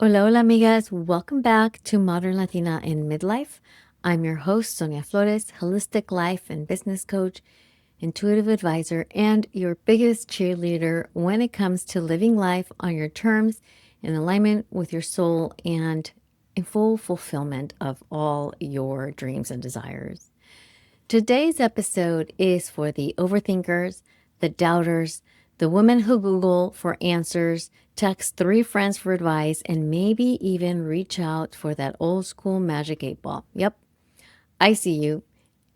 Hola, hola, amigas. Welcome back to Modern Latina in Midlife. I'm your host, Sonia Flores, holistic life and business coach, intuitive advisor, and your biggest cheerleader when it comes to living life on your terms in alignment with your soul and in full fulfillment of all your dreams and desires. Today's episode is for the overthinkers, the doubters, the women who Google for answers, text three friends for advice, and maybe even reach out for that old school magic 8 ball. Yep, I see you,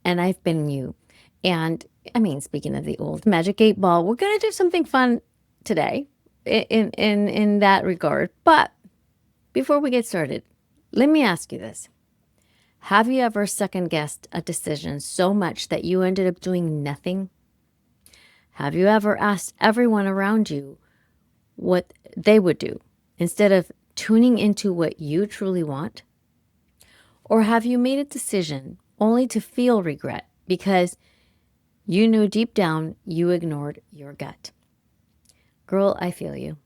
and I've been you. And speaking of the old magic 8 ball, we're going to do something fun today in that regard. But before we get started, let me ask you this. Have you ever second guessed a decision so much that you ended up doing nothing? Have you ever asked everyone around you what they would do instead of tuning into what you truly want? Or have you made a decision only to feel regret because you knew deep down you ignored your gut? Girl, I feel you.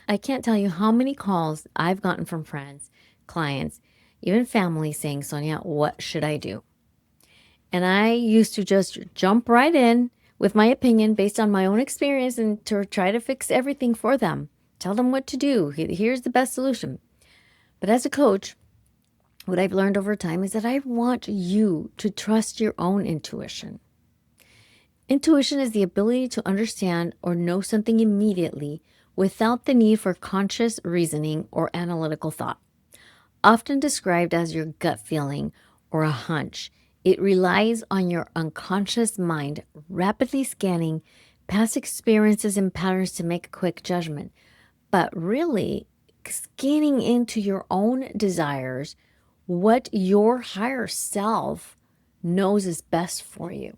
I can't tell you how many calls I've gotten from friends, clients, even family saying, Sonia, what should I do? And I used to just jump right in with my opinion based on my own experience and to try to fix everything for them. Tell them what to do. Here's the best solution. But as a coach, what I've learned over time is that I want you to trust your own intuition. Intuition is the ability to understand or know something immediately without the need for conscious reasoning or analytical thought. Often described as your gut feeling or a hunch, it relies on your unconscious mind rapidly scanning past experiences and patterns to make a quick judgment, but really scanning into your own desires, what your higher self knows is best for you.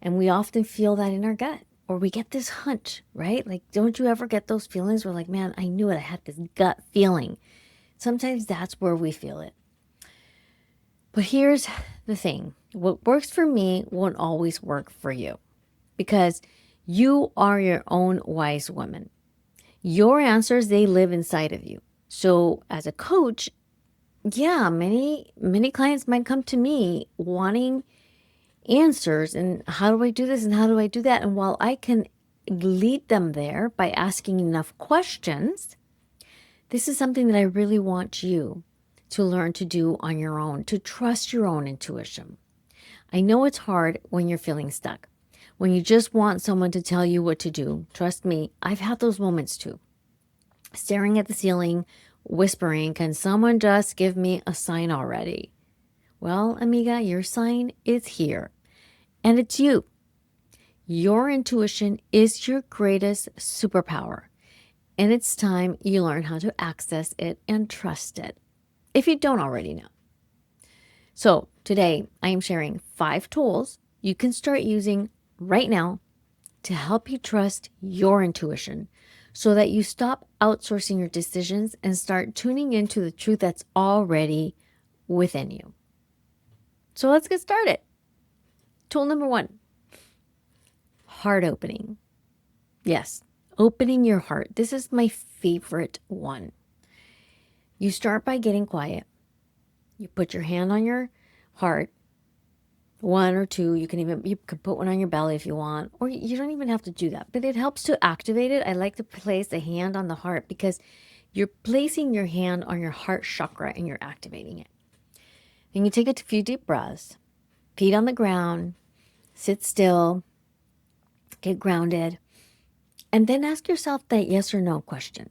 And we often feel that in our gut, or we get this hunch, right? Like, don't you ever get those feelings where, like, man, I knew it, I had this gut feeling. Sometimes that's where we feel it. But here's the thing. What works for me won't always work for you because you are your own wise woman. Your answers, they live inside of you. So as a coach, yeah, many clients might come to me wanting answers and how do I do this and how do I do that? And while I can lead them there by asking enough questions, this is something that I really want you to learn to do on your own, to trust your own intuition. I know it's hard when you're feeling stuck, when you just want someone to tell you what to do. Trust me, I've had those moments too. Staring at the ceiling, whispering, can someone just give me a sign already? Well, amiga, your sign is here, and it's you. Your intuition is your greatest superpower, and it's time you learn how to access it and trust it, if you don't already know. So today I am sharing 5 tools you can start using right now to help you trust your intuition so that you stop outsourcing your decisions and start tuning into the truth that's already within you. So let's get started. Tool number 1, heart opening. Yes, opening your heart. This is my favorite one. You start by getting quiet. You put your hand on your heart, one or two. You can put one on your belly if you want, or you don't even have to do that. But it helps to activate it. I like to place a hand on the heart because you're placing your hand on your heart chakra and you're activating it. Then you take a few deep breaths, feet on the ground, sit still, get grounded, and then ask yourself that yes or no question.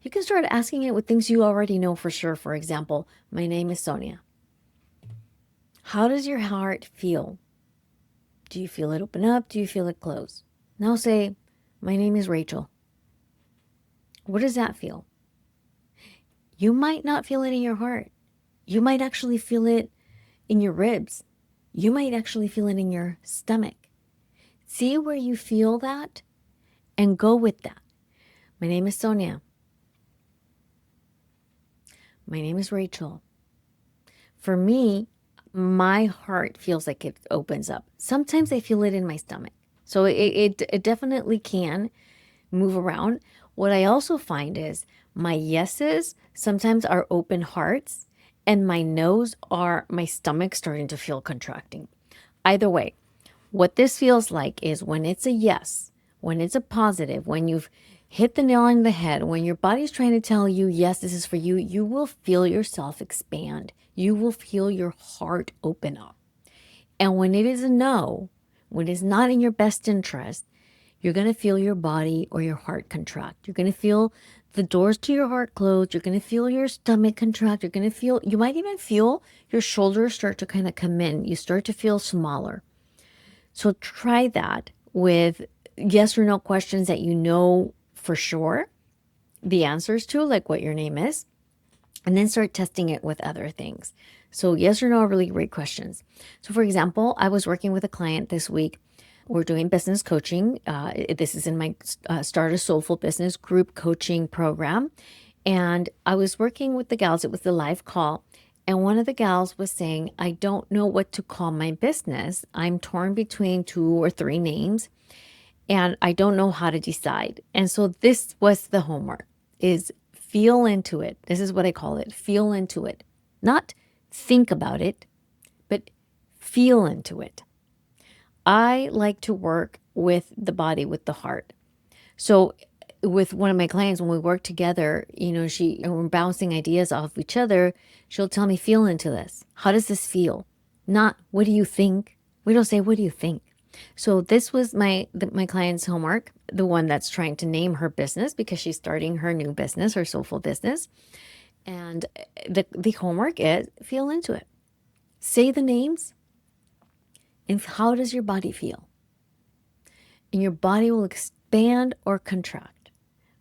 You can start asking it with things you already know for sure. For example, my name is Sonia. How does your heart feel? Do you feel it open up? Do you feel it close? Now say, my name is Rachel. What does that feel? You might not feel it in your heart. You might actually feel it in your ribs. You might actually feel it in your stomach. See where you feel that and go with that. My name is Sonia. My name is Rachel. For me, my heart feels like it opens up. Sometimes I feel it in my stomach. So it definitely can move around. What I also find is My yeses sometimes are open hearts, and my no's are my stomach starting to feel contracting. Either way, what this feels like is when it's a yes, when it's a positive, when you've hit the nail on the head, when your body's trying to tell you, yes, this is for you, you will feel yourself expand. You will feel your heart open up. And when it is a no, when it's not in your best interest, you're going to feel your body or your heart contract. You're going to feel the doors to your heart close. You're going to feel your stomach contract. You're going to feel, you might even feel your shoulders start to kind of come in. You start to feel smaller. So try that with yes or no questions that you know for sure the answers to, like what your name is, and then start testing it with other things. So yes or no are really great questions. So for example, I was working with a client this week. We're doing business coaching. This is in my Start a Soulful Business group coaching program. And I was working with the gals. It was the live call. And one of the gals was saying, I don't know what to call my business. I'm torn between 2 or 3 names and I don't know how to decide. And so this was the homework is feel into it. This is what I call it. Feel into it. Not think about it, but feel into it. I like to work with the body, with the heart. So with one of my clients, when we work together, and we're bouncing ideas off each other, she'll tell me, feel into this. How does this feel? Not, what do you think? We don't say, what do you think? So this was my client's homework, the one that's trying to name her business because she's starting her new business, her soulful business. And the homework is feel into it. Say the names and how does your body feel? And your body will expand or contract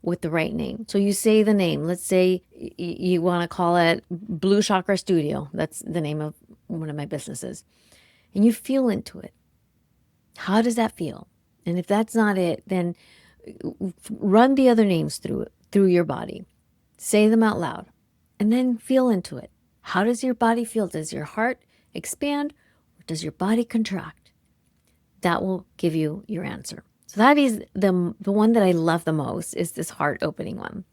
with the right name. So you say the name. Let's say you want to call it Blue Chakra Studio. That's the name of one of my businesses. And you feel into it. How does that feel? And if that's not it, then run the other names through your body. Say them out loud and then feel into it. How does your body feel? Does your heart expand or does your body contract? That will give you your answer. So that is the one that I love the most is this heart opening one.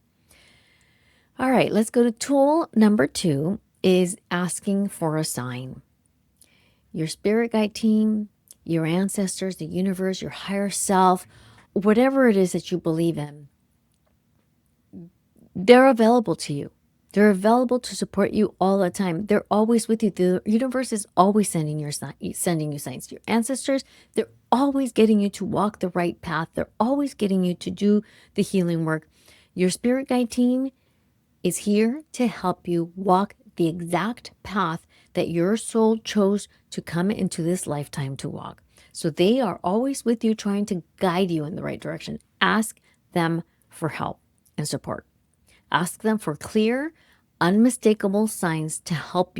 All right, let's go to tool number 2 is asking for a sign. Your spirit guide team, your ancestors, the universe, your higher self, whatever it is that you believe in, they're available to you. They're available to support you all the time. They're always with you. The universe is always sending you signs. Your ancestors, they're always getting you to walk the right path. They're always getting you to do the healing work. Your spirit guide team is here to help you walk the exact path that your soul chose to come into this lifetime to walk. So they are always with you, trying to guide you in the right direction. Ask them for help and support. Ask them for clear, unmistakable signs to help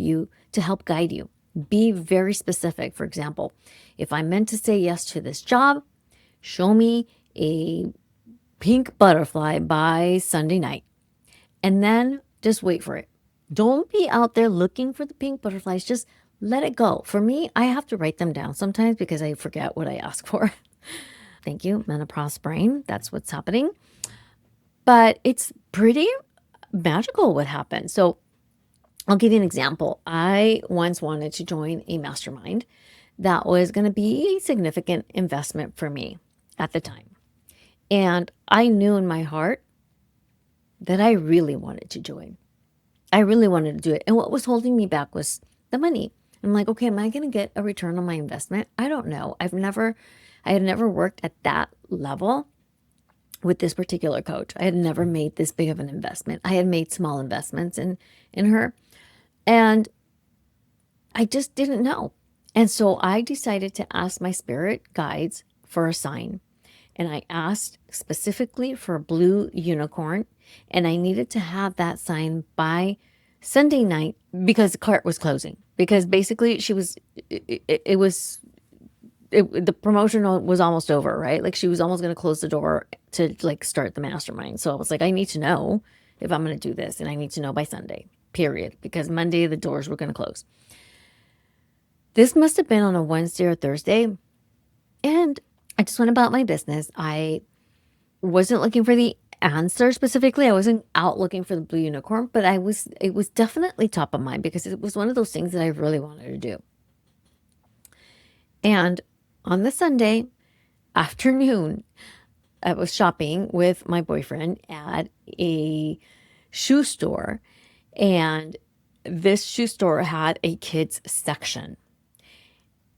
guide you. Be very specific. For example, if I'm meant to say yes to this job, show me a pink butterfly by Sunday night. And then just wait for it. Don't be out there looking for the pink butterflies. Just let it go. For me, I have to write them down sometimes because I forget what I ask for. Thank you, menopause brain. That's what's happening. But it's pretty magical what happened. So I'll give you an example. I once wanted to join a mastermind that was going to be a significant investment for me at the time. And I knew in my heart that I really wanted to join. I really wanted to do it. And what was holding me back was the money. I'm like, okay, am I going to get a return on my investment? I don't know. I had never worked at that level with this particular coach. I had never made this big of an investment. I had made small investments in her. And I just didn't know. And so I decided to ask my spirit guides for a sign. And I asked specifically for a blue unicorn. And I needed to have that sign by Sunday night because the cart was closing. Because basically the promotion was almost over, right? Like she was almost going to close the door to like start the mastermind. So I was like, I need to know if I'm going to do this, and I need to know by Sunday, period, because Monday the doors were going to close. This must have been on a Wednesday or Thursday, and I just went about my business. I wasn't looking for the answer specifically. I wasn't out looking for the blue unicorn, but it was definitely top of mind because it was one of those things that I really wanted to do. And on the Sunday afternoon, I was shopping with my boyfriend at a shoe store, and this shoe store had a kids section.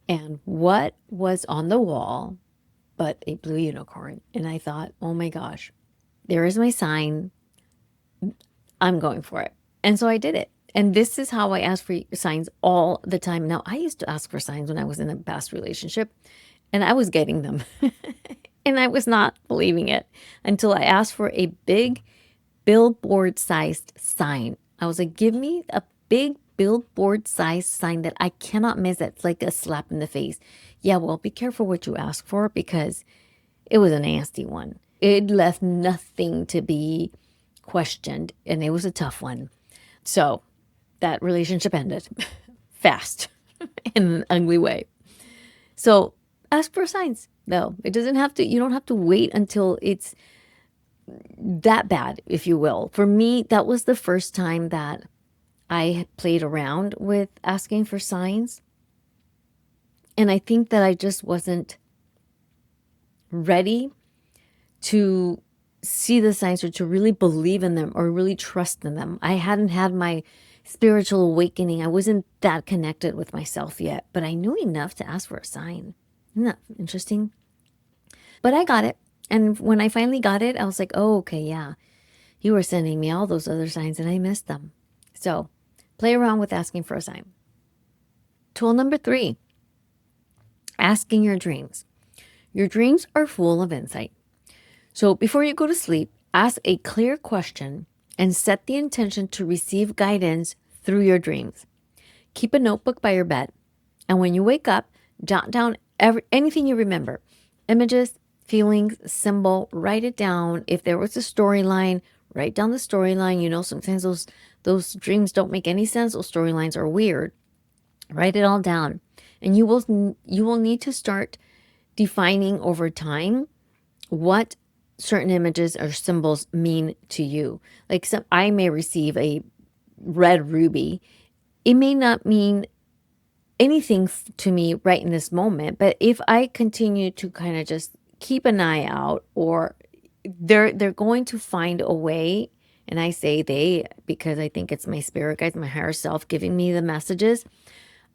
And what was on the wall but a blue unicorn? And I thought, oh my gosh, there is my sign. I'm going for it. And so I did it. And this is how I ask for signs all the time. Now, I used to ask for signs when I was in a past relationship, and I was getting them. And I was not believing it until I asked for a big billboard sized sign. I was like, give me a big billboard sized sign that I cannot miss. That's like a slap in the face. Yeah, well, be careful what you ask for because it was a nasty one. It left nothing to be questioned, and it was a tough one. So that relationship ended fast in an ugly way. So ask for signs, though. It doesn't have to, you don't have to wait until it's that bad, if you will. For me, that was the first time that I played around with asking for signs. And I think that I just wasn't ready to see the signs or to really believe in them or really trust in them. I hadn't had my spiritual awakening. I wasn't that connected with myself yet, but I knew enough to ask for a sign. Isn't that interesting? But I got it. And when I finally got it, I was like, oh, okay, yeah. You were sending me all those other signs and I missed them. So play around with asking for a sign. Tool number 3, asking your dreams. Your dreams are full of insight. So before you go to sleep, ask a clear question and set the intention to receive guidance through your dreams. Keep a notebook by your bed. And when you wake up, jot down anything you remember. Images, feelings, symbol, write it down. If there was a storyline, write down the storyline. You know, sometimes those dreams don't make any sense. Those storylines are weird. Write it all down. And you will need to start defining over time what certain images or symbols mean to you. Like I may receive a red ruby. It may not mean anything to me right in this moment, but if I continue to kind of just keep an eye out, or they're going to find a way, and I say they because I think it's my spirit guides, my higher self giving me the messages,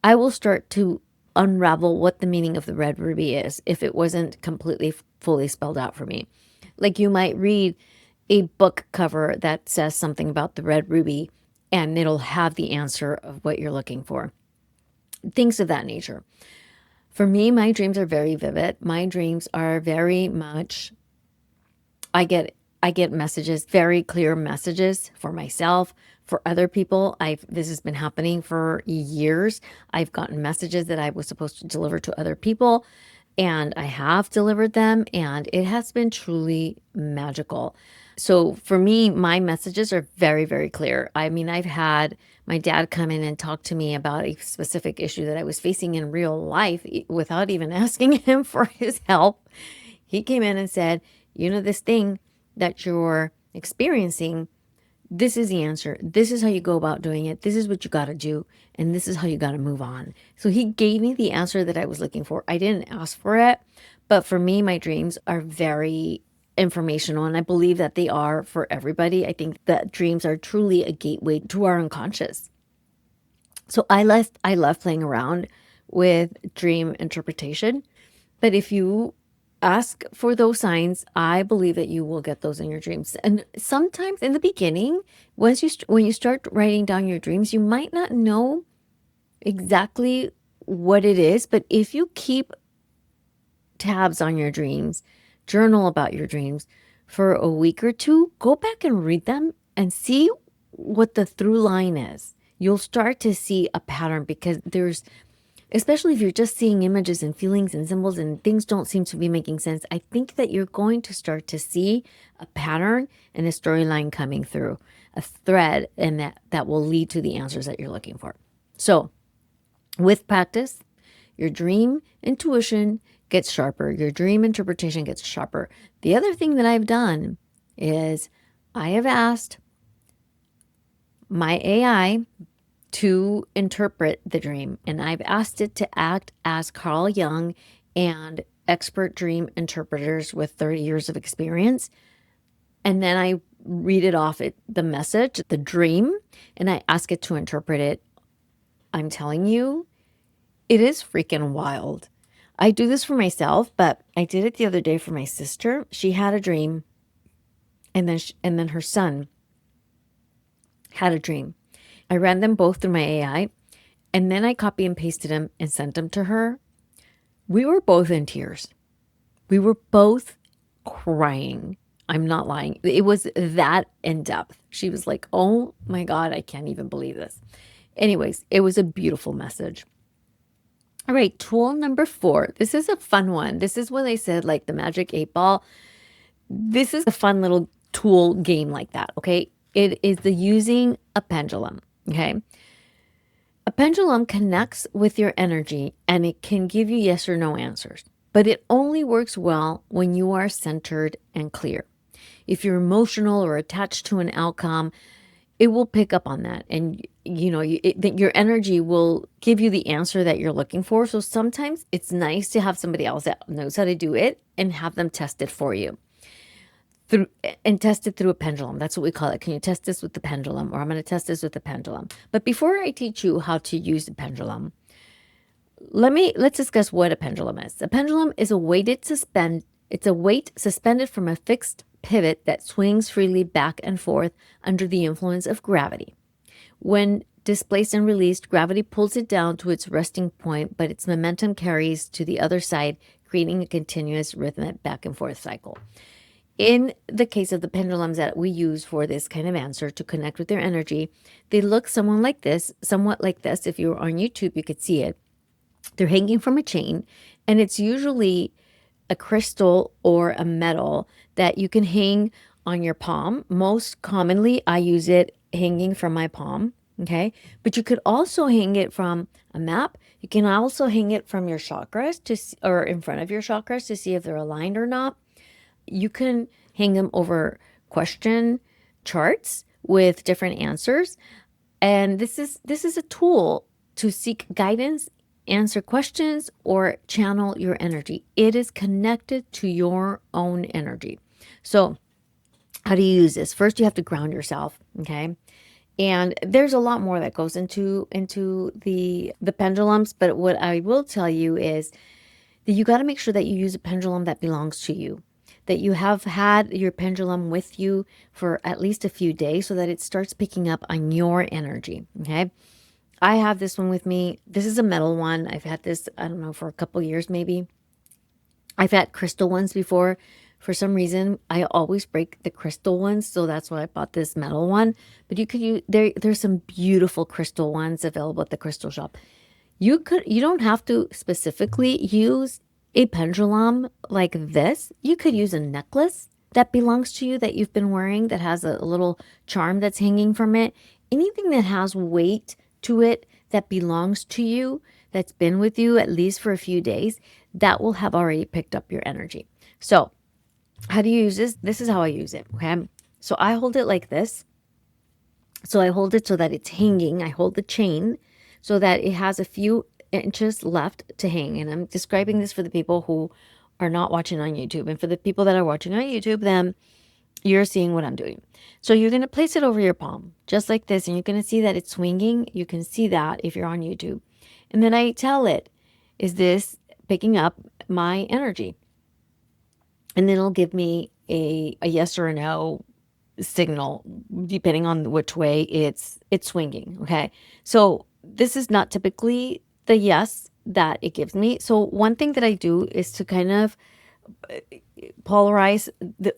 I will start to unravel what the meaning of the red ruby is if it wasn't completely fully spelled out for me. Like you might read a book cover that says something about the red ruby and it'll have the answer of what you're looking for. Things of that nature. For me, my dreams are very vivid. My dreams are very much, I get messages, very clear messages for myself, for other people. This has been happening for years. I've gotten messages that I was supposed to deliver to other people, and I have delivered them, and it has been truly magical. So for me, my messages are very, very clear. I mean, I've had my dad come in and talk to me about a specific issue that I was facing in real life without even asking him for his help. He came in and said, you know, this thing that you're experiencing, this is the answer. This is how you go about doing it. This is what you got to do. And this is how you got to move on. So he gave me the answer that I was looking for. I didn't ask for it. But for me, my dreams are very informational. And I believe that they are for everybody. I think that dreams are truly a gateway to our unconscious. So I love playing around with dream interpretation. But if you ask for those signs, I believe that you will get those in your dreams. And sometimes in the beginning, when you start writing down your dreams, you might not know exactly what it is, but if you keep tabs on your dreams, journal about your dreams for a week or two, go back and read them and see what the through line is. You'll start to see a pattern because especially if you're just seeing images and feelings and symbols and things don't seem to be making sense, I think that you're going to start to see a pattern and a storyline coming through, a thread, and that will lead to the answers that you're looking for. So with practice, your dream intuition gets sharper. Your dream interpretation gets sharper. The other thing that I've done is I have asked my AI to interpret the dream, and I've asked it to act as Carl Jung and expert dream interpreters with 30 years of experience. And then I read it off the message, the dream, and I ask it to interpret it. I'm telling you, it is freaking wild. I do this for myself, but I did it the other day for my sister. She had a dream, and then her son had a dream. I ran them both through my AI, and then I copy and pasted them and sent them to her. We were both in tears. We were both crying. I'm not lying. It was that in depth. She was like, oh my God, I can't even believe this. Anyways, it was a beautiful message. All right, tool number 4. This is a fun one. This is what I said, like the magic 8 ball. This is a fun little tool game like that, okay? It is the using a pendulum, okay? A pendulum connects with your energy and it can give you yes or no answers, but it only works well when you are centered and clear. If you're emotional or attached to an outcome, it will pick up on that, and your energy will give you the answer that you're looking for. So sometimes it's nice to have somebody else that knows how to do it and have them test it for you test it through a pendulum. That's what we call it. Can you test this with the pendulum? Or I'm going to test this with the pendulum. But before I teach you how to use the pendulum, let's discuss what a pendulum is. A pendulum is it's a weight suspended from a fixed pivot that swings freely back and forth under the influence of gravity. When displaced and released, gravity pulls it down to its resting point, but its momentum carries to the other side, creating a continuous rhythmic back and forth cycle. In the case of the pendulums that we use for this kind of answer to connect with their energy, they look somewhat like this. If you were on YouTube, you could see it. They're hanging from a chain, and it's usually a crystal or a metal that you can hang on your palm. Most commonly, I use it hanging from my palm. Okay. But you could also hang it from a map. You can also hang it from your chakras or in front of your chakras to see if they're aligned or not. You can hang them over question charts with different answers. And this is a tool to seek guidance, answer questions, or channel your energy. It is connected to your own energy. So how do you use this? First, you have to ground yourself, okay? And there's a lot more that goes into the pendulums, but what I will tell you is that you got to make sure that you use a pendulum that belongs to you, that you have had your pendulum with you for at least a few days so that it starts picking up on your energy. Okay. I have this one with me. This is a metal one. I've had this, I don't know, for a couple years maybe. I've had crystal ones before. For some reason, I always break the crystal ones, so that's why I bought this metal one. But you could use there's some beautiful crystal ones available at the crystal shop. You don't have to specifically use a pendulum like this. You could use a necklace that belongs to you that you've been wearing that has a little charm that's hanging from it. Anything that has weight to it that belongs to you, that's been with you at least for a few days, that will have already picked up your energy. So how do you use this? This is how I use it. Okay. So I hold it like this. So I hold it so that it's hanging. I hold the chain so that it has a few inches left to hang. And I'm describing this for the people who are not watching on YouTube. And for the people that are watching on YouTube, then you're seeing what I'm doing. So you're going to place it over your palm, just like this. And you're going to see that it's swinging. You can see that if you're on YouTube. And then I tell it, is this picking up my energy? And then it'll give me a yes or a no signal depending on which way it's swinging. Okay. So this is not typically the yes that it gives me. So one thing that I do is to kind of polarize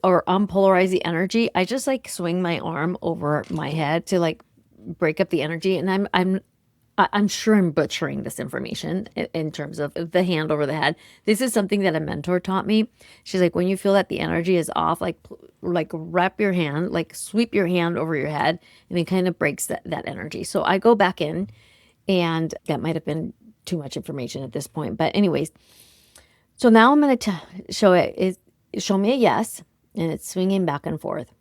or unpolarize the energy. I just like swing my arm over my head to like break up the energy. And I'm sure I'm butchering this information in terms of the hand over the head. This is something that a mentor taught me. She's like, when you feel that the energy is off, like wrap your hand, like sweep your hand over your head, and it kind of breaks that energy. So I go back in, and that might have been too much information at this point. But anyways, so now I'm going to show me a yes. and it's swinging back and forth.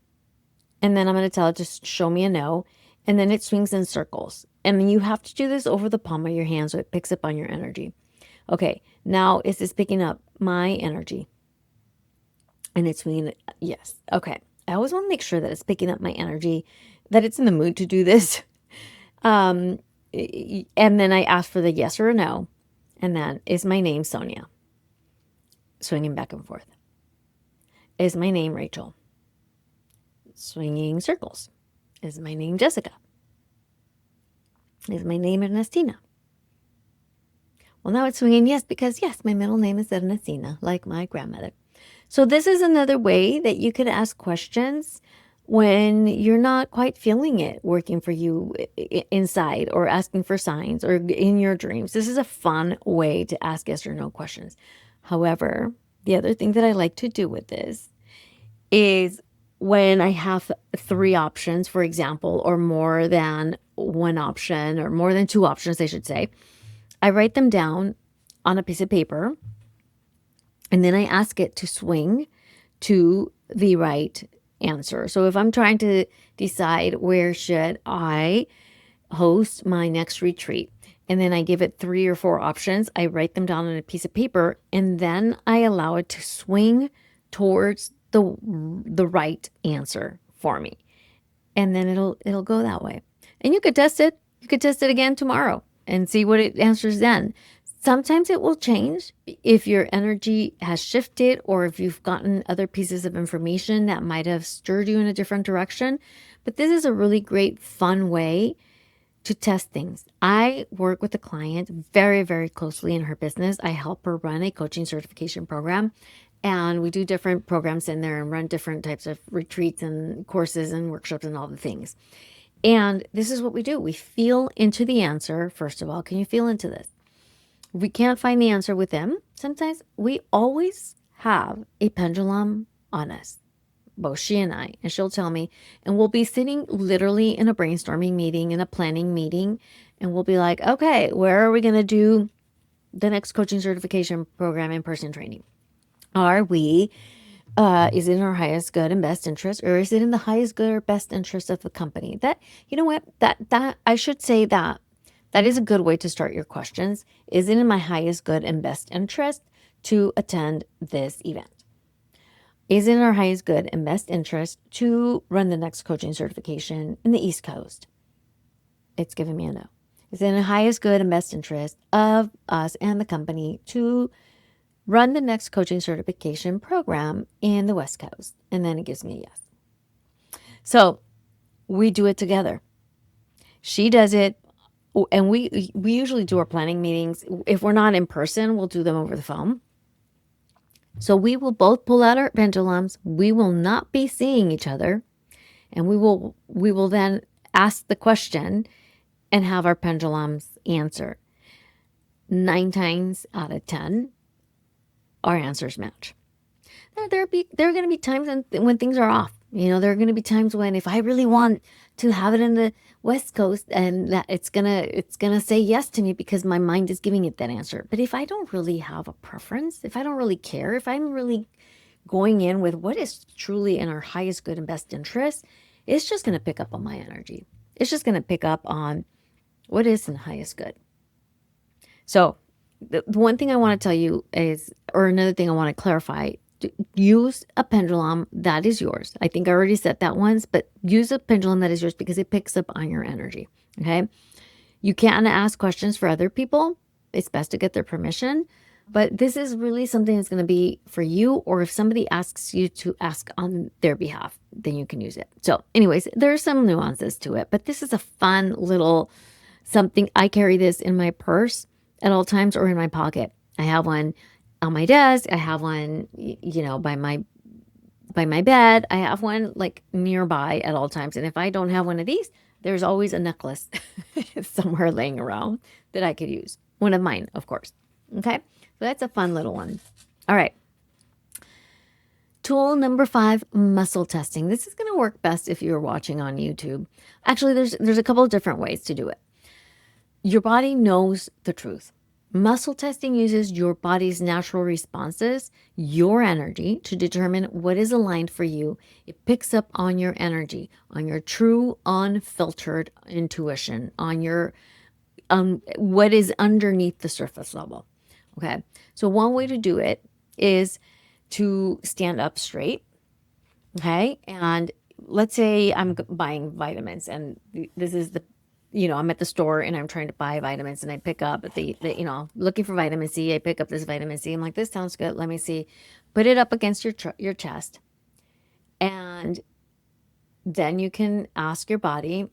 And then I'm going to tell it to show me a no. And then it swings in circles. And then you have to do this over the palm of your hand so it picks up on your energy. Okay, now is this picking up my energy? And it's swinging. Yes. Okay. I always want to make sure that it's picking up my energy, that it's in the mood to do this. And then I ask for the yes or a no. And then, is my name Sonia? Swinging back and forth. Is my name Rachel? Swinging circles. Is my name Jessica? Is my name Ernestina? Well, now it's swinging yes, because yes, my middle name is Ernestina, like my grandmother. So this is another way that you could ask questions when you're not quite feeling it working for you inside, or asking for signs, or in your dreams. This is a fun way to ask yes or no questions. However, the other thing that I like to do with this is when I have 3 options, for example, or more than one option, or more than 2 options, I should say, I write them down on a piece of paper, and then I ask it to swing to the right answer. So if I'm trying to decide where should I host my next retreat, and then I give it 3 or 4 options, I write them down on a piece of paper, and then I allow it to swing towards the right answer for me. And then it'll go that way. And you could test it. You could test it again tomorrow and see what it answers then. Sometimes it will change if your energy has shifted, or if you've gotten other pieces of information that might have stirred you in a different direction. But this is a really great, fun way to test things. I work with a client very, very closely in her business. I help her run a coaching certification program, and we do different programs in there and run different types of retreats and courses and workshops and all the things. And this is what we do. We feel into the answer. First of all, can you feel into this? If we can't find the answer with them, sometimes we always have a pendulum on us, both she and I, and she'll tell me, and we'll be sitting literally in a brainstorming meeting, in a planning meeting, and we'll be like, okay, where are we going to do the next coaching certification program in-person training? Are we, is it in our highest good and best interest, or is it in the highest good or best interest of the company? That, you know what, that I should say that is a good way to start your questions. Is it in my highest good and best interest to attend this event? Is it in our highest good and best interest to run the next coaching certification in the East Coast? It's giving me a no. Is it in the highest good and best interest of us and the company to run the next coaching certification program in the West Coast? And then it gives me a yes. So we do it together. She does it. And we usually do our planning meetings. If we're not in person, we'll do them over the phone. So we will both pull out our pendulums. We will not be seeing each other. And we will then ask the question and have our pendulums answer. 9 times out of 10, our answers match. There are going to be times when things are off. You know, there are going to be times when, if I really want to have it in the West Coast, and that it's gonna say yes to me because my mind is giving it that answer. But if I don't really have a preference, if I don't really care, if I'm really going in with what is truly in our highest good and best interest, it's just going to pick up on my energy. It's just going to pick up on what is in the highest good. So the one thing I want to tell you is, or another thing I want to clarify, use a pendulum that is yours. I think I already said that once, but use a pendulum that is yours because it picks up on your energy. Okay. You can't ask questions for other people. It's best to get their permission, but this is really something that's going to be for you, or if somebody asks you to ask on their behalf, then you can use it. So anyways, there's some nuances to it, but this is a fun little something. I carry this in my purse at all times, or in my pocket. I have one on my desk. I have one, by my bed. I have one like nearby at all times. And if I don't have one of these, there's always a necklace somewhere laying around that I could use. One of mine, of course. Okay. So that's a fun little one. All right. Tool number 5, muscle testing. This is going to work best if you're watching on YouTube. Actually, there's a couple of different ways to do it. Your body knows the truth. Muscle testing uses your body's natural responses, your energy, to determine what is aligned for you. It picks up on your energy, on your true, unfiltered intuition, on your what is underneath the surface level. Okay. So one way to do it is to stand up straight. Okay. And let's say I'm buying vitamins, and this is I'm at the store and I'm trying to buy vitamins, and I pick up looking for vitamin C. I pick up this vitamin C. I'm like, this sounds good. Let me see. Put it up against your chest. And then you can ask your body,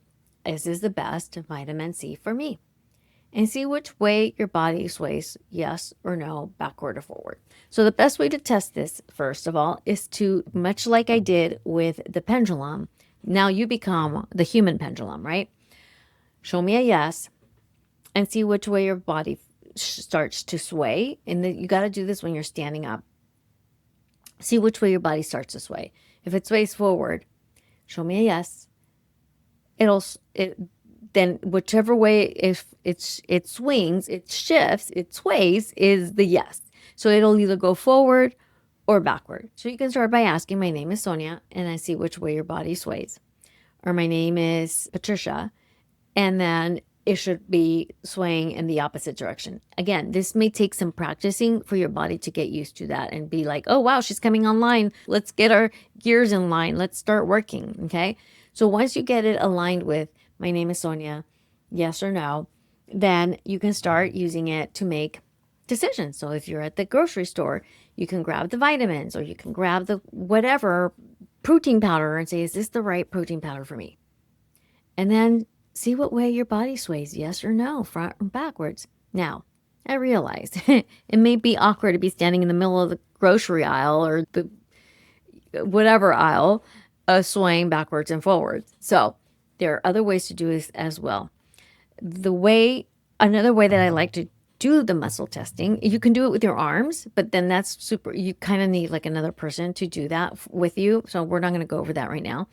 is this the best vitamin C for me? And see which way your body sways, yes or no, backward or forward. So the best way to test this, first of all, is to, much like I did with the pendulum, now you become the human pendulum, right? Show me a yes and see which way your body starts to sway. And you got to do this when you're standing up. See which way your body starts to sway. If it sways forward, show me a yes. Then whichever way, if it swings, it shifts, it sways, is the yes. So it'll either go forward or backward. So you can start by asking, my name is Sonia, and I see which way your body sways. Or my name is Patricia, and then it should be swaying in the opposite direction. Again, this may take some practicing for your body to get used to that and be like, oh, wow, she's coming online. Let's get our gears in line. Let's start working. Okay. So once you get it aligned with, my name is Sonia, yes or no, then you can start using it to make decisions. So if you're at the grocery store, you can grab the vitamins, or you can grab the whatever protein powder and say, is this the right protein powder for me? And then see what way your body sways, yes or no, front or backwards. Now, I realize it may be awkward to be standing in the middle of the grocery aisle or the whatever aisle, swaying backwards and forwards. So there are other ways to do this as well. Another way that I like to do the muscle testing, you can do it with your arms, but then that's super, you kind of need like another person to do that with you. So we're not going to go over that right now.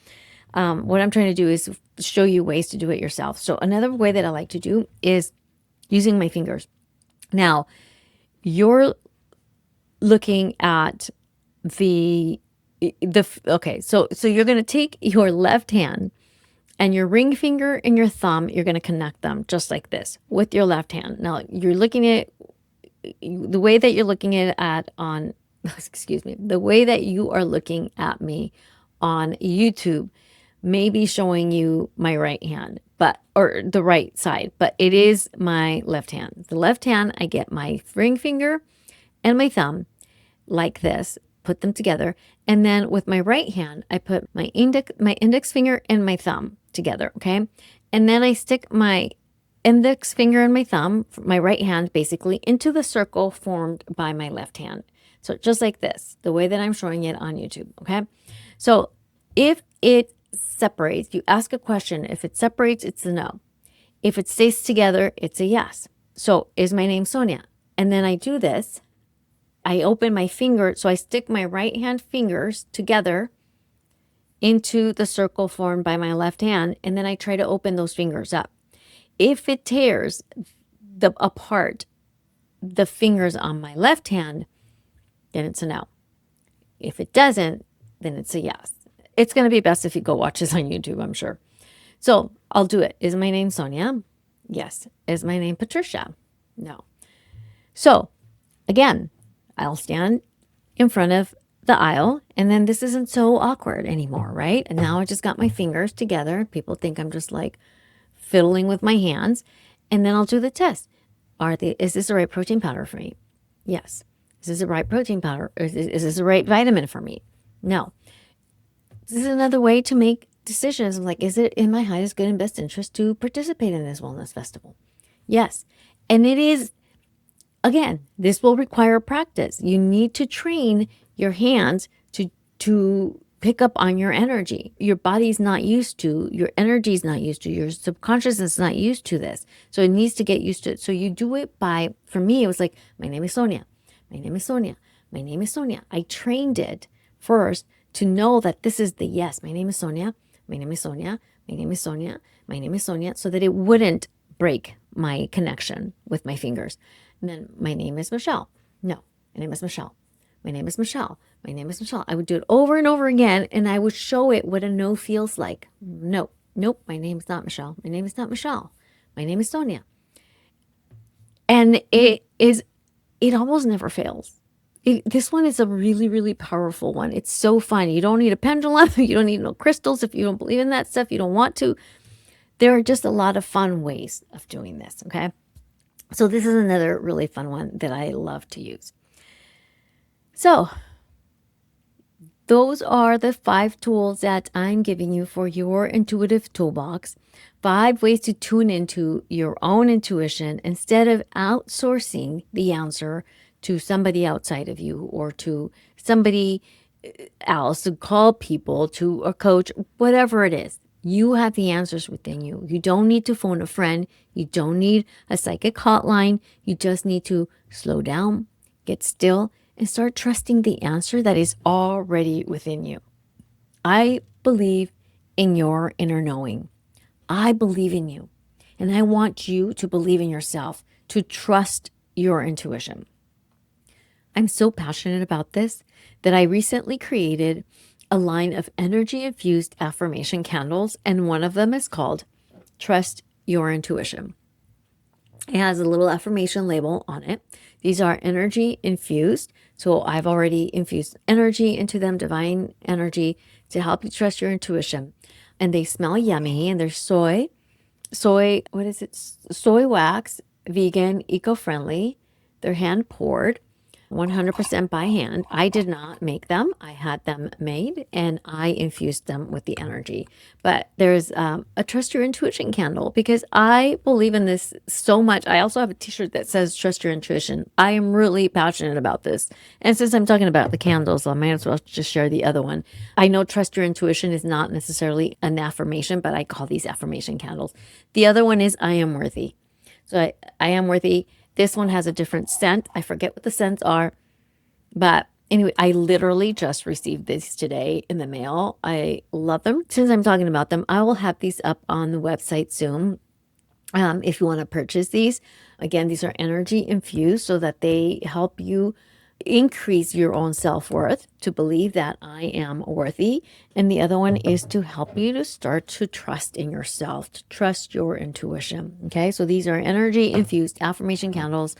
What I'm trying to do is show you ways to do it yourself. So another way that I like to do is using my fingers. Now, you're looking at okay, so you're going to take your left hand and your ring finger and your thumb, you're going to connect them just like this with your left hand. Now, you're looking at the way that you're looking at on, excuse me, the way that you are looking at me on YouTube may be showing you my right hand, or the right side, but it is my left hand. The left hand, I get my ring finger and my thumb like this, put them together. And then with my right hand, I put my index finger and my thumb together. Okay. And then I stick my index finger and my thumb, my right hand, basically into the circle formed by my left hand. So just like this, the way that I'm showing it on YouTube. Okay. So if it separates, you ask a question. If it separates, it's a no. If it stays together, it's a yes. So is my name Sonia? And then I do this. I open my finger. So I stick my right hand fingers together into the circle formed by my left hand. And then I try to open those fingers up. If it tears apart the fingers on my left hand, then it's a no. If it doesn't, then it's a yes. It's going to be best if you go watch this on YouTube, I'm sure. So I'll do it. Is my name Sonia? Yes. Is my name Patricia? No. So again, I'll stand in front of the aisle, and then this isn't so awkward anymore, right? And now I just got my fingers together. People think I'm just like fiddling with my hands. And then I'll do the test. Is this the right protein powder for me? Yes. Is this the right protein powder? Is this the right vitamin for me? No. This is another way to make decisions. Like, is it in my highest good and best interest to participate in this wellness festival? Yes. And it is, again, this will require practice. You need to train your hands to pick up on your energy. Your body's not used to, your energy's not used to, your subconsciousness is not used to this. So it needs to get used to it. So you do it by, for me, it was like, my name is Sonia. My name is Sonia. My name is Sonia. I trained it first to know that this is the yes. My name is Sonia. My name is Sonia. My name is Sonia. My name is Sonia. So that it wouldn't break my connection with my fingers. And then my name is Michelle. No, my name is Michelle. My name is Michelle. My name is Michelle. I would do it over and over again, and I would show it what a no feels like. No, nope, my name is not Michelle. My name is not Michelle. My name is Sonia. And it almost never fails. This one is a really, really powerful one. It's so fun. You don't need a pendulum. You don't need no crystals. If you don't believe in that stuff, you don't want to. There are just a lot of fun ways of doing this. Okay. So this is another really fun one that I love to use. So those are the 5 tools that I'm giving you for your intuitive toolbox. 5 ways to tune into your own intuition instead of outsourcing the answer to somebody outside of you or to somebody else, to call people, to a coach, whatever it is. You have the answers within you. You don't need to phone a friend. You don't need a psychic hotline. You just need to slow down, get still, and start trusting the answer that is already within you. I believe in your inner knowing. I believe in you. And I want you to believe in yourself, to trust your intuition. I'm so passionate about this that I recently created a line of energy infused affirmation candles, and one of them is called Trust Your Intuition. It has a little affirmation label on it. These are energy infused. So I've already infused energy into them, divine energy, to help you trust your intuition. And they smell yummy, and they're soy, what is it? Soy wax, vegan, eco-friendly. They're hand poured, 100% by hand. I did not make them. I had them made and I infused them with the energy. But there's a Trust Your Intuition candle because I believe in this so much. I also have a t-shirt that says Trust Your Intuition. I am really passionate about this. And since I'm talking about the candles, I might as well just share the other one. I know Trust Your Intuition is not necessarily an affirmation, but I call these affirmation candles. The other one is I Am Worthy. So I am worthy. This one has a different scent. I forget what the scents are. But anyway, I literally just received these today in the mail. I love them. Since I'm talking about them, I will have these up on the website soon. If you want to purchase these, again, these are energy infused so that they help you increase your own self-worth, to believe that I am worthy. And the other one is to help you to start to trust in yourself, to trust your intuition. Okay, so these are energy infused affirmation candles.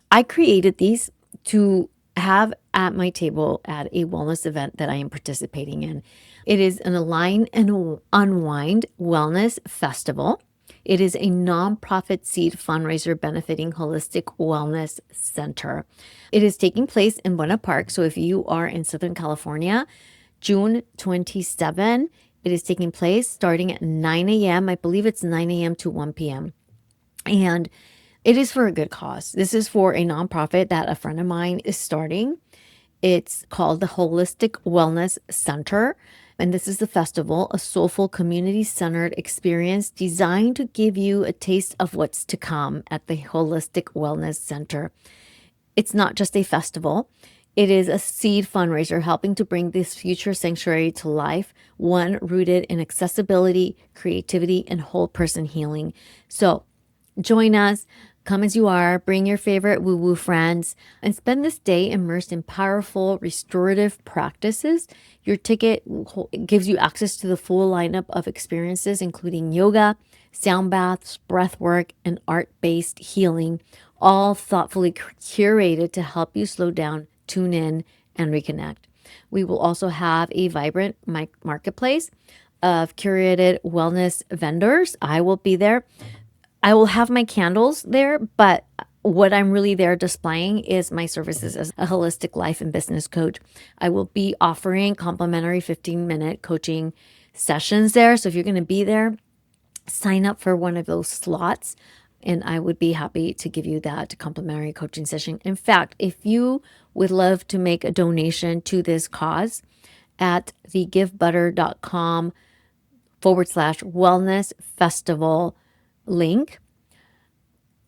I created these to have at my table at a wellness event that I am participating in. It is an Align and Unwind Wellness Festival. It is a nonprofit seed fundraiser benefiting Holistic Wellness Center. It is taking place in Buena Park. So if you are in Southern California, June 27, it is taking place starting at 9 a.m. I believe it's 9 a.m. to 1 p.m. And it is for a good cause. This is for a nonprofit that a friend of mine is starting. It's called the Holistic Wellness Center. And this is the festival, a soulful, community-centered experience designed to give you a taste of what's to come at the Holistic Wellness Center. It's not just a festival. It is a seed fundraiser helping to bring this future sanctuary to life, one rooted in accessibility, creativity, and whole person healing. So join us. Come as you are, bring your favorite woo-woo friends, and spend this day immersed in powerful restorative practices. Your ticket gives you access to the full lineup of experiences, including yoga, sound baths, breath work, and art-based healing, all thoughtfully curated to help you slow down, tune in, and reconnect. We will also have a vibrant marketplace of curated wellness vendors. I will be there. I will have my candles there, but what I'm really there displaying is my services as a holistic life and business coach. I will be offering complimentary 15-minute coaching sessions there. So if you're going to be there, sign up for one of those slots, and I would be happy to give you that complimentary coaching session. In fact, if you would love to make a donation to this cause at thegivebutter.com/wellness festival link,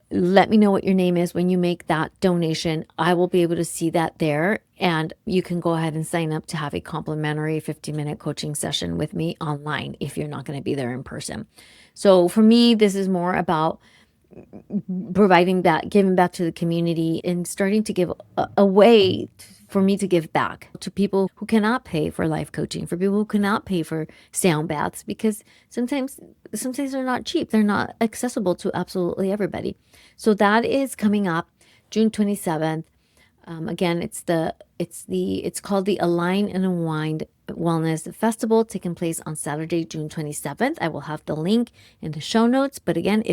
let me know what your name is when you make that donation. I will be able to see that there, and you can go ahead and sign up to have a complimentary 15-minute coaching session with me online if you're not going to be there in person. So for me, this is more about providing back, giving back to the community, and starting to give a way for me to give back to people who cannot pay for life coaching, for people who cannot pay for sound baths, because sometimes they're not cheap. They're not accessible to absolutely everybody. So that is coming up June 27th. Again, it's called the Align and Unwind Wellness Festival, taking place on Saturday, June 27th. I will have the link in the show notes. But again,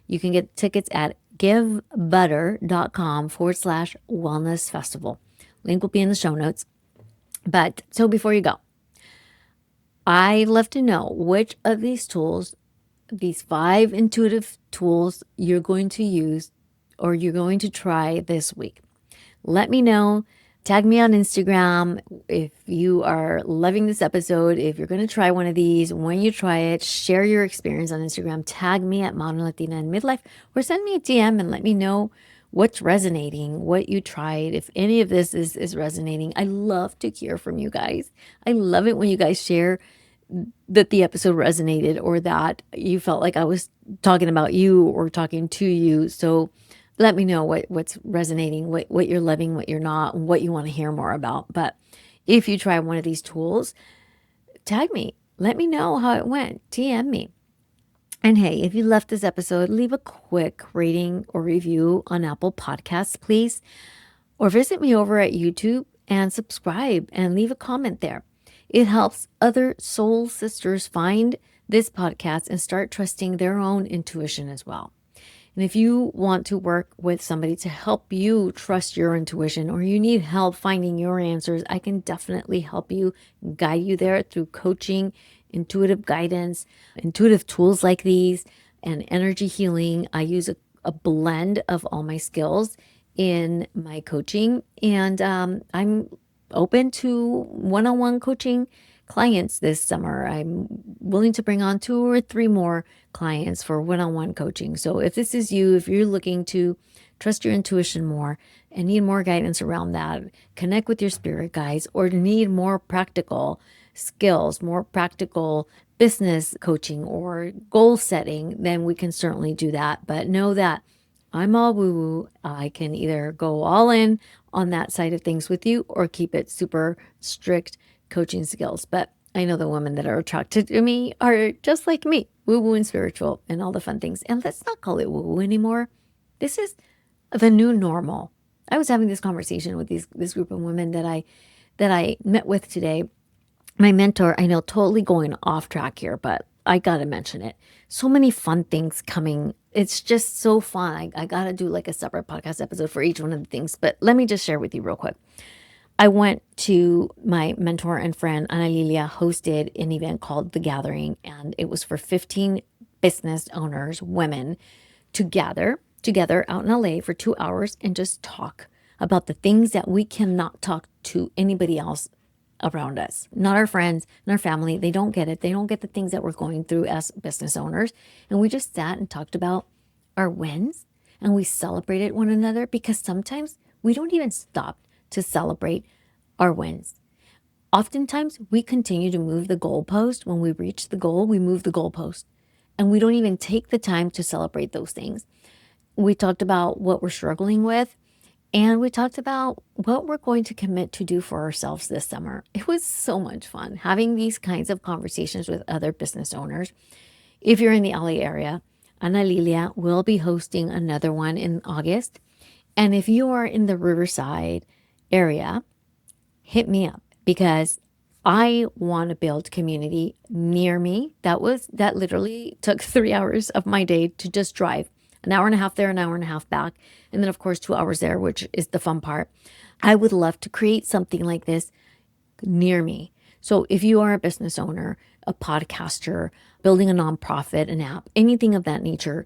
you can get tickets at givebutter.com/wellness festival. Link will be in the show notes. But so before you go, I'd love to know which of these tools, these 5 intuitive tools, you're going to use or you're going to try this week. Let me know. Tag me on Instagram if you are loving this episode. If you're going to try one of these, when you try it, share your experience on Instagram. Tag me at Modern Latina in Midlife, or send me a DM and let me know what's resonating, what you tried, if any of this is resonating. I love to hear from you guys. I love it when you guys share that the episode resonated or that you felt like I was talking about you or talking to you. So let me know what's resonating, what you're loving, what you're not, what you want to hear more about. But if you try one of these tools, tag me. Let me know how it went. DM me. And hey, if you left this episode, leave a quick rating or review on Apple Podcasts, please. Or visit me over at YouTube and subscribe and leave a comment there. It helps other soul sisters find this podcast and start trusting their own intuition as well. And if you want to work with somebody to help you trust your intuition, or you need help finding your answers, I can definitely help you, guide you there through coaching, intuitive guidance, intuitive tools like these, and energy healing. I use a blend of all my skills in my coaching, and I'm open to one-on-one coaching clients this summer. I'm willing to bring on 2 or 3 more clients for one-on-one coaching. So if this is you, if you're looking to trust your intuition more and need more guidance around that, connect with your spirit guides, or need more practical skills, more practical business coaching or goal setting, then we can certainly do that. But know that I'm all woo woo. I can either go all in on that side of things with you or keep it super strict coaching skills. But I know the women that are attracted to me are just like me, woo woo and spiritual and all the fun things. And let's not call it woo woo anymore. This is the new normal. I was having this conversation with this group of women that I met with today. My mentor, I know, totally going off track here, but I got to mention it. So many fun things coming. It's just so fun. I got to do like a separate podcast episode for each one of the things, but let me just share with you real quick. I went to my mentor and friend, Ana Lilia, hosted an event called The Gathering, and it was for 15 business owners, women, to gather together out in LA for 2 hours and just talk about the things that we cannot talk to anybody else around us, not our friends, not our family. They don't get it. They don't get the things that we're going through as business owners. And we just sat and talked about our wins, and we celebrated one another, because sometimes we don't even stop to celebrate our wins. Oftentimes we continue to move the goalpost. When we reach the goal, we move the goalpost, and we don't even take the time to celebrate those things. We talked about what we're struggling with, and we talked about what we're going to commit to do for ourselves this summer. It was so much fun having these kinds of conversations with other business owners. If you're in the LA area, Ana Lilia will be hosting another one in August. And if you are in the Riverside area, hit me up, because I want to build community near me. That literally took 3 hours of my day to just drive. An hour and a half there, an hour and a half back. And then, of course, 2 hours there, which is the fun part. I would love to create something like this near me. So if you are a business owner, a podcaster, building a nonprofit, an app, anything of that nature,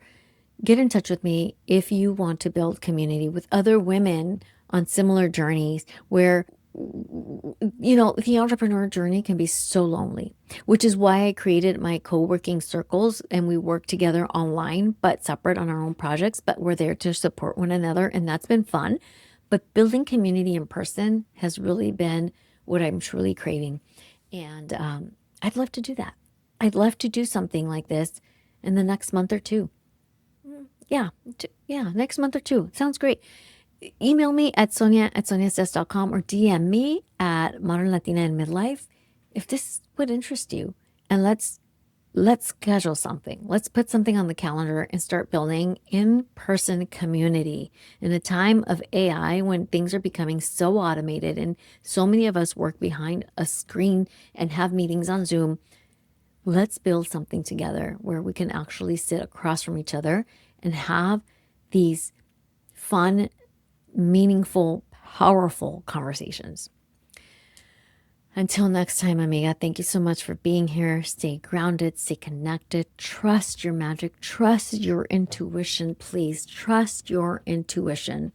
get in touch with me if you want to build community with other women on similar journeys where, the entrepreneur journey can be so lonely, which is why I created my co-working circles, and we work together online, but separate on our own projects, but we're there to support one another. And that's been fun. But building community in person has really been what I'm truly craving. And I'd love to do that. I'd love to do something like this in the next month or two. Yeah, yeah, next month or two. Sounds great. Email me at sonia@soniasays.com or DM me at Modern Latina in Midlife if this would interest you. And let's schedule something. Let's put something on the calendar and start building in-person community. In a time of AI, when things are becoming so automated and so many of us work behind a screen and have meetings on Zoom, let's build something together where we can actually sit across from each other and have these fun, meaningful, powerful conversations. Until next time, amiga, thank you so much for being here. Stay grounded, stay connected, trust your magic, trust your intuition, please. Trust your intuition.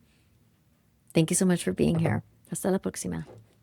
Thank you so much for being here. Hasta la próxima.